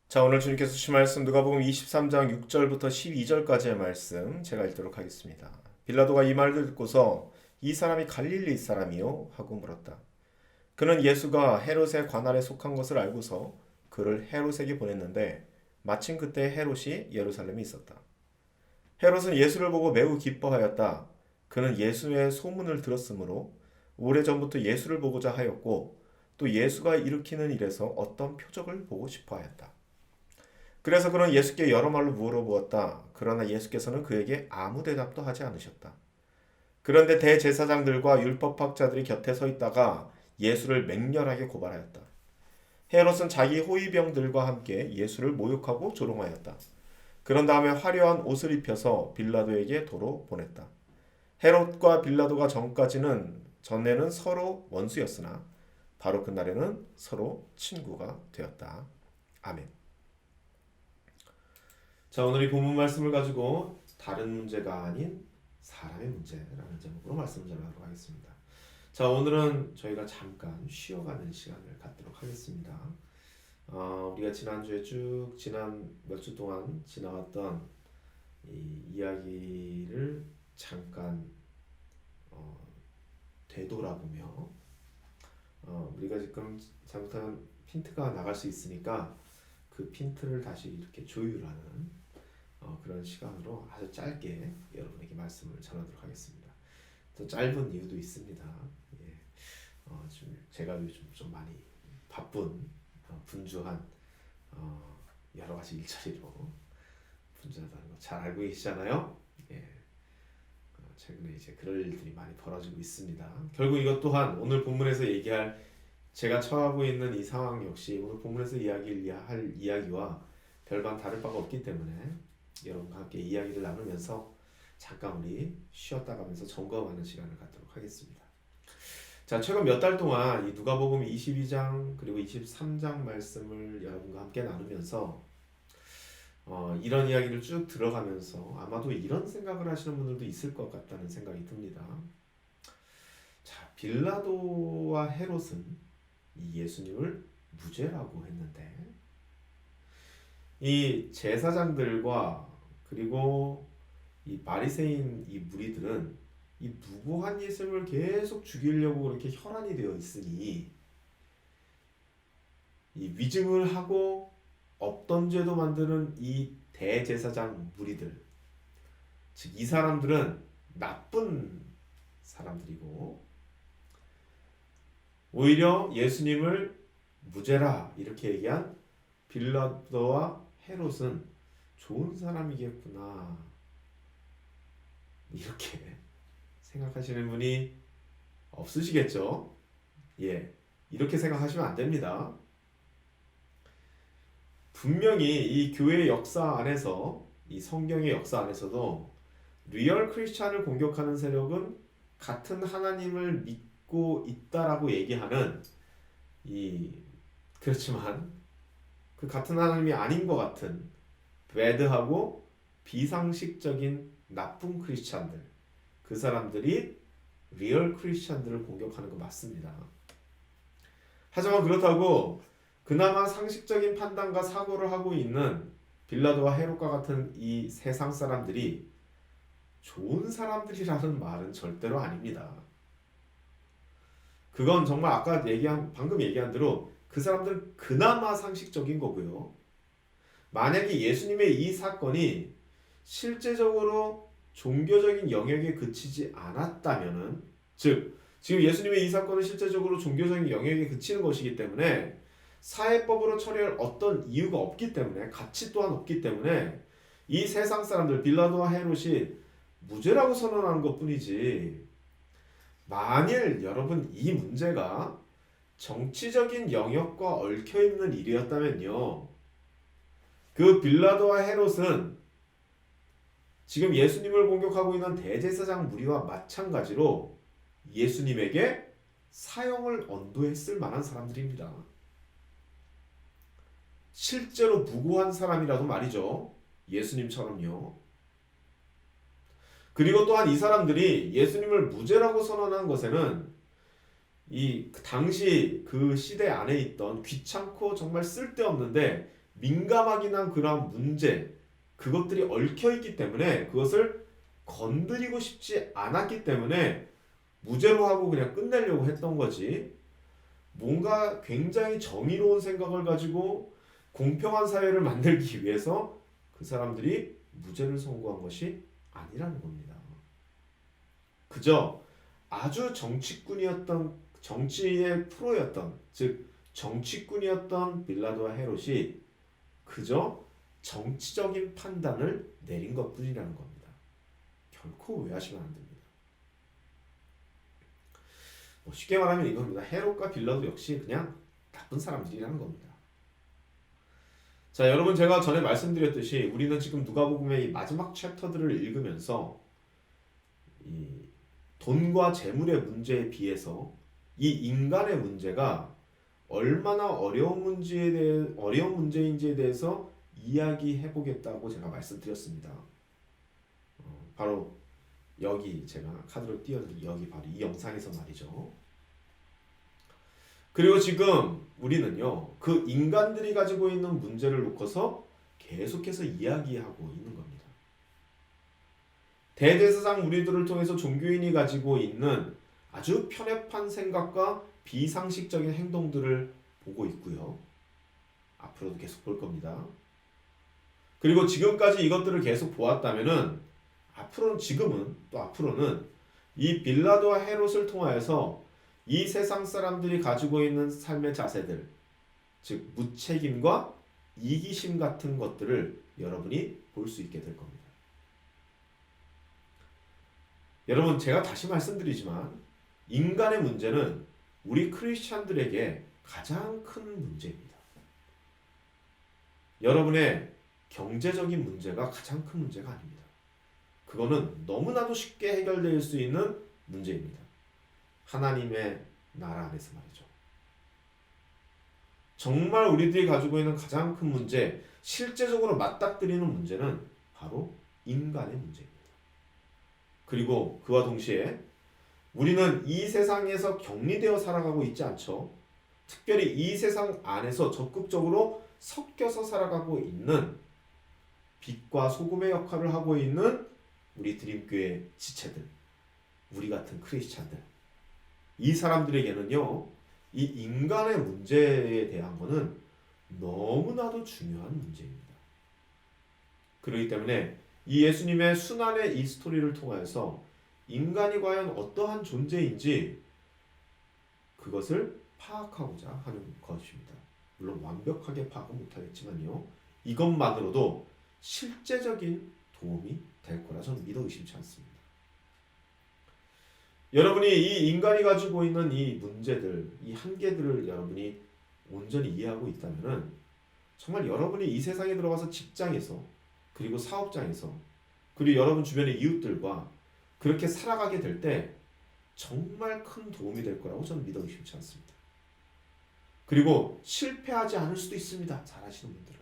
자, 오늘 주님께서 주신 말씀 누가복음 23장 6절부터 12절까지의 말씀 제가 읽도록 하겠습니다. 빌라도가 이 말을 듣고서 이 사람이 갈릴리 사람이요? 하고 물었다. 그는 예수가 헤롯의 관할에 속한 것을 알고서 그를 헤롯에게 보냈는데 마침 그때 헤롯이 예루살렘에 있었다. 헤롯은 예수를 보고 매우 기뻐하였다. 그는 예수의 소문을 들었으므로 오래전부터 예수를 보고자 하였고 또 예수가 일으키는 일에서 어떤 표적을 보고 싶어 하였다. 그래서 그는 예수께 여러 말로 물어보았다. 그러나 예수께서는 그에게 아무 대답도 하지 않으셨다. 그런데 대제사장들과 율법학자들이 곁에 서 있다가 예수를 맹렬하게 고발하였다. 헤롯은 자기 호위병들과 함께 예수를 모욕하고 조롱하였다. 그런 다음에 화려한 옷을 입혀서 빌라도에게 도로 보냈다. 헤롯과 빌라도가 전에는 서로 원수였으나 바로 그날에는 서로 친구가 되었다. 아멘. 자, 오늘 이 본문 말씀을 가지고 다른 문제가 아닌 사람의 문제라는 제목으로 말씀을 전하도록 하겠습니다. 자, 오늘은 저희가 잠깐 쉬어가는 시간을 갖도록 하겠습니다. 우리가 지난주에 지난 몇 주 동안 지나왔던 이 이야기를 잠깐 되돌아보며 우리가 지금 잘못하면 핀트가 나갈 수 있으니까 그 핀트를 다시 이렇게 조율하는 그런 시간으로 아주 짧게 여러분에게 말씀을 전하도록 하겠습니다. 또 짧은 이유도 있습니다. 예. 지금 제가 요즘 좀 많이 바쁜 분주한 여러 가지 일처리로 분주하다는 거 잘 알고 계시잖아요. 예. 최근에 이제 그럴 일들이 많이 벌어지고 있습니다. 결국 이것 또한 오늘 본문에서 얘기할 제가 처하고 있는 이 상황 역시 오늘 본문에서 할 이야기와 별반 다를 바가 없기 때문에 여러분과 함께 이야기를 나누면서 잠깐 우리 쉬었다 가면서 점검하는 시간을 갖도록 하겠습니다. 자, 최근 몇 달 동안 이 누가복음 22장 그리고 23장 말씀을 여러분과 함께 나누면서 이런 이야기를 쭉 들어가면서 아마도 이런 생각을 하시는 분들도 있을 것 같다는 생각이 듭니다. 자, 빌라도와 헤롯은 이 예수님을 무죄라고 했는데 이 제사장들과 그리고 이 바리새인 이 무리들은 이 무고한 예수님을 계속 죽이려고 그렇게 혈안이 되어 있으니 이 위증을 하고 없던 죄도 만드는 이 대제사장 무리들, 즉 이 사람들은 나쁜 사람들이고 오히려 예수님을 무죄라 이렇게 얘기한 빌라도와 헤롯은 좋은 사람이겠구나 이렇게 생각하시는 분이 없으시겠죠? 예, 이렇게 생각하시면 안 됩니다. 분명히 이 교회의 역사 안에서 이 성경의 역사 안에서도 리얼 크리스찬을 공격하는 세력은 같은 하나님을 믿고 있다라고 얘기하는 그렇지만 그 같은 하나님이 아닌 것 같은 배드하고 비상식적인 나쁜 크리스찬들, 그 사람들이 리얼 크리스찬들을 공격하는 거 맞습니다. 하지만 그렇다고 그나마 상식적인 판단과 사고를 하고 있는 빌라도와 헤롯과 같은 이 세상 사람들이 좋은 사람들이라는 말은 절대로 아닙니다. 그건 정말 방금 얘기한 대로 그 사람들은 그나마 상식적인 거고요. 만약에 예수님의 이 사건이 실제적으로 종교적인 영역에 그치지 않았다면은, 즉 지금 예수님의 이 사건은 실제적으로 종교적인 영역에 그치는 것이기 때문에 사회법으로 처리할 어떤 이유가 없기 때문에, 가치 또한 없기 때문에 이 세상 사람들 빌라도와 헤롯이 무죄라고 선언하는 것뿐이지, 만일 여러분 이 문제가 정치적인 영역과 얽혀있는 일이었다면요, 그 빌라도와 헤롯은 지금 예수님을 공격하고 있는 대제사장 무리와 마찬가지로 예수님에게 사형을 언도했을 만한 사람들입니다. 실제로 무고한 사람이라도 말이죠. 예수님처럼요. 그리고 또한 이 사람들이 예수님을 무죄라고 선언한 것에는 이 당시 그 시대 안에 있던 귀찮고 정말 쓸데없는데 민감하긴 한 그러한 문제, 그것들이 얽혀있기 때문에 그것을 건드리고 싶지 않았기 때문에 무죄로 하고 그냥 끝내려고 했던 거지. 뭔가 굉장히 정의로운 생각을 가지고 공평한 사회를 만들기 위해서 그 사람들이 무죄를 선고한 것이 아니라는 겁니다. 그저 아주 정치의 프로였던, 즉 정치꾼이었던 빌라도와 헤롯이 그저 정치적인 판단을 내린 것뿐이라는 겁니다. 결코 오해하시면 안 됩니다. 쉽게 말하면 이겁니다. 헤롯과 빌라도 역시 그냥 나쁜 사람들이라는 겁니다. 자, 여러분, 제가 전에 말씀드렸듯이 우리는 지금 누가복음의 이 마지막 챕터들을 읽으면서 이 돈과 재물의 문제에 비해서 이 인간의 문제가 얼마나 어려운 문제인지에 대해서 이야기해 보겠다고 제가 말씀드렸습니다. 바로 여기 제가 카드로 띄워드린 여기 바로 이 영상에서 말이죠. 그리고 지금 우리는요, 그 인간들이 가지고 있는 문제를 놓고서 계속해서 이야기하고 있는 겁니다. 대대사상 우리들을 통해서 종교인이 가지고 있는 아주 편협한 생각과 비상식적인 행동들을 보고 있고요. 앞으로도 계속 볼 겁니다. 그리고 지금까지 이것들을 계속 보았다면은 앞으로는 이 빌라도와 헤롯을 통하여서 이 세상 사람들이 가지고 있는 삶의 자세들, 즉 무책임과 이기심 같은 것들을 여러분이 볼 수 있게 될 겁니다. 여러분, 제가 다시 말씀드리지만 인간의 문제는 우리 크리스찬들에게 가장 큰 문제입니다. 여러분의 경제적인 문제가 가장 큰 문제가 아닙니다. 그거는 너무나도 쉽게 해결될 수 있는 문제입니다. 하나님의 나라 안에서 말이죠. 정말 우리들이 가지고 있는 가장 큰 문제, 실제적으로 맞닥뜨리는 문제는 바로 인간의 문제입니다. 그리고 그와 동시에 우리는 이 세상에서 격리되어 살아가고 있지 않죠. 특별히 이 세상 안에서 적극적으로 섞여서 살아가고 있는 빛과 소금의 역할을 하고 있는 우리 드림교회 지체들, 우리 같은 크리스찬들, 이 사람들에게는요, 이 인간의 문제에 대한 것은 너무나도 중요한 문제입니다. 그렇기 때문에 이 예수님의 순환의 이 스토리를 통하여서 인간이 과연 어떠한 존재인지 그것을 파악하고자 하는 것입니다. 물론 완벽하게 파악은 못하겠지만요, 이것만으로도 실제적인 도움이 될 거라 저는 믿어 의심치 않습니다. 여러분이 이 인간이 가지고 있는 이 문제들, 이 한계들을 여러분이 온전히 이해하고 있다면 정말 여러분이 이 세상에 들어가서 직장에서, 그리고 사업장에서, 그리고 여러분 주변의 이웃들과 그렇게 살아가게 될 때 정말 큰 도움이 될 거라고 저는 믿어 의심치 않습니다. 그리고 실패하지 않을 수도 있습니다. 잘하시는 분들은.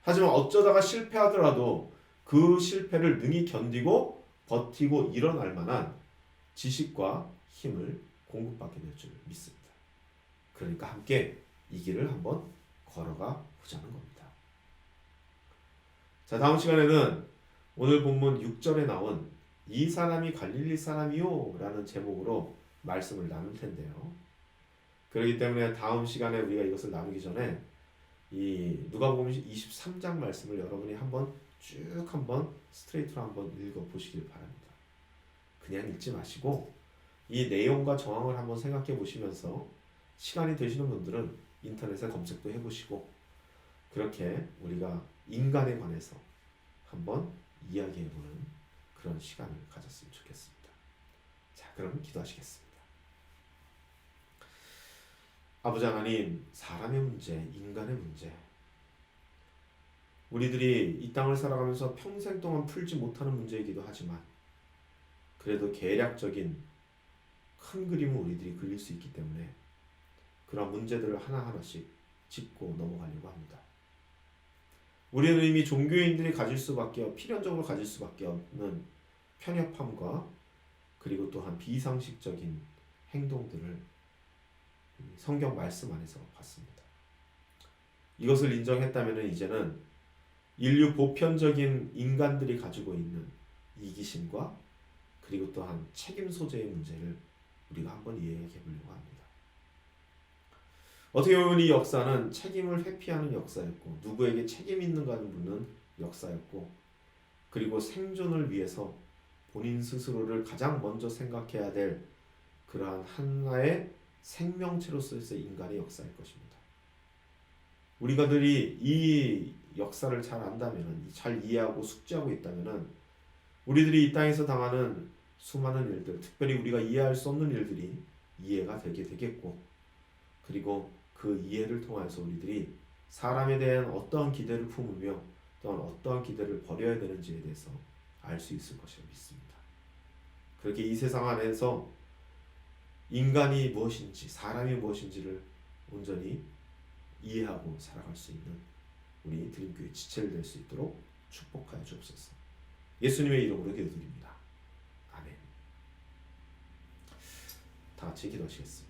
하지만 어쩌다가 실패하더라도 그 실패를 능히 견디고 버티고 일어날 만한 지식과 힘을 공급받게 될 줄 믿습니다. 그러니까 함께 이 길을 한번 걸어가 보자는 겁니다. 자, 다음 시간에는 오늘 본문 6절에 나온 이 사람이 갈릴리 사람이요 라는 제목으로 말씀을 나눌 텐데요. 그렇기 때문에 다음 시간에 우리가 이것을 나누기 전에 이 누가복음 23장 말씀을 여러분이 한번 쭉 한번 스트레이트로 한번 읽어보시길 바랍니다. 그냥 읽지 마시고 이 내용과 정황을 한번 생각해 보시면서 시간이 되시는 분들은 인터넷에 검색도 해보시고 그렇게 우리가 인간에 관해서 한번 이야기해보는 그런 시간을 가졌으면 좋겠습니다. 자, 그럼 기도하시겠습니다. 아버지 하나님, 사람의 문제, 인간의 문제, 우리들이 이 땅을 살아가면서 평생 동안 풀지 못하는 문제이기도 하지만 그래도 계략적인 큰 그림을 우리들이 그릴 수 있기 때문에 그런 문제들을 하나하나씩 짚고 넘어가려고 합니다. 우리는 이미 종교인들이 가질 수밖에, 필연적으로 가질 수밖에 없는 편협함과 그리고 또한 비상식적인 행동들을 성경 말씀 안에서 봤습니다. 이것을 인정했다면 이제는 인류 보편적인 인간들이 가지고 있는 이기심과 그리고 또한 책임 소재의 문제를 우리가 한번 이해해 보려고 합니다. 어떻게 보면 이 역사는 책임을 회피하는 역사였고 누구에게 책임 있는가를 묻는 역사였고 그리고 생존을 위해서 본인 스스로를 가장 먼저 생각해야 될 그러한 하나의 생명체로서의 인간의 역사일 것입니다. 우리가들이 이 역사를 잘 안다면, 잘 이해하고 숙지하고 있다면 우리들이 이 땅에서 당하는 수많은 일들, 특별히 우리가 이해할 수 없는 일들이 이해가 되게 되겠고 그리고 그 이해를 통해서 우리들이 사람에 대한 어떠한 기대를 품으며 또한 어떠한 기대를 버려야 되는지에 대해서 알 수 있을 것이라 믿습니다. 그렇게 이 세상 안에서 인간이 무엇인지 사람이 무엇인지를 온전히 이해하고 살아갈 수 있는 우리 드림교회 지체를 될 수 있도록 축복하여 주옵소서. 예수님의 이름으로 기도드립니다. 아멘. 다 같이 기도하시겠습니다.